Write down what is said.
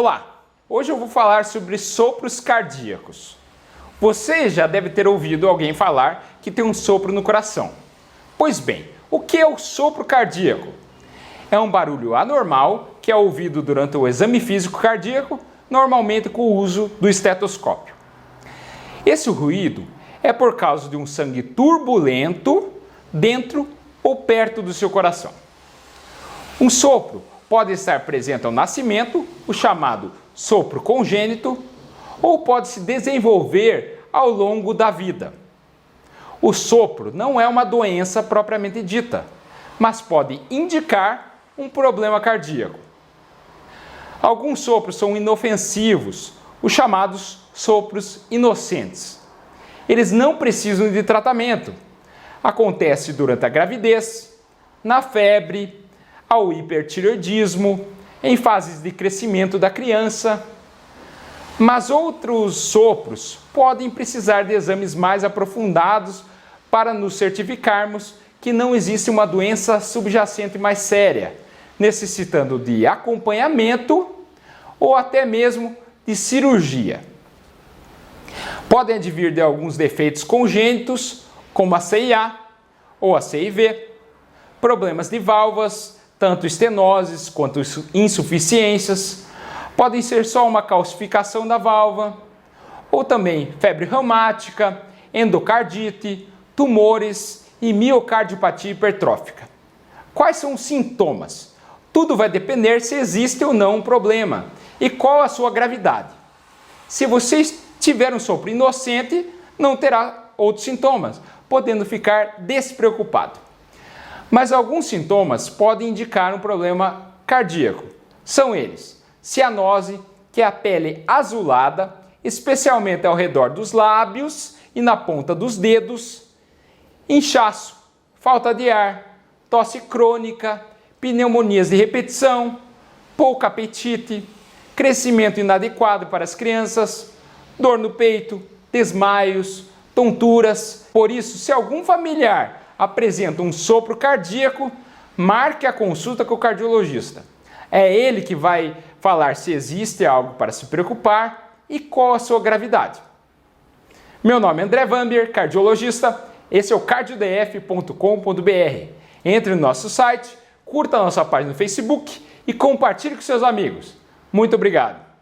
Olá! Hoje eu vou falar sobre sopros cardíacos. Você já deve ter ouvido alguém falar que tem um sopro no coração. Pois bem, o que é o sopro cardíaco? É um barulho anormal que é ouvido durante o exame físico cardíaco, normalmente com o uso do estetoscópio. Esse ruído é por causa de um sangue turbulento dentro ou perto do seu coração. Um sopro pode estar presente ao nascimento, o chamado sopro congênito, ou pode se desenvolver ao longo da vida. O sopro não é uma doença propriamente dita, mas pode indicar um problema cardíaco. Alguns sopros são inofensivos, os chamados sopros inocentes. Eles não precisam de tratamento. Acontece durante a gravidez, na febre, ao hipertireoidismo, em fases de crescimento da criança. Mas outros sopros podem precisar de exames mais aprofundados para nos certificarmos que não existe uma doença subjacente mais séria, necessitando de acompanhamento ou até mesmo de cirurgia. Podem advir de alguns defeitos congênitos, como a CIA ou a CIV, problemas de válvulas, tanto estenoses quanto insuficiências, podem ser só uma calcificação da válvula, ou também febre reumática, endocardite, tumores e miocardiopatia hipertrófica. Quais são os sintomas? Tudo vai depender se existe ou não um problema e qual a sua gravidade. Se você tiver um sopro inocente, não terá outros sintomas, podendo ficar despreocupado. Mas alguns sintomas podem indicar um problema cardíaco. São eles: cianose, que é a pele azulada, especialmente ao redor dos lábios e na ponta dos dedos, inchaço, falta de ar, tosse crônica, pneumonias de repetição, pouco apetite, crescimento inadequado para as crianças, dor no peito, desmaios, tonturas. Por isso, se algum familiar apresenta um sopro cardíaco, marque a consulta com o cardiologista. É ele que vai falar se existe algo para se preocupar e qual a sua gravidade. Meu nome é André Vambier, cardiologista. Esse é o cardiodf.com.br. Entre no nosso site, curta a nossa página no Facebook e compartilhe com seus amigos. Muito obrigado!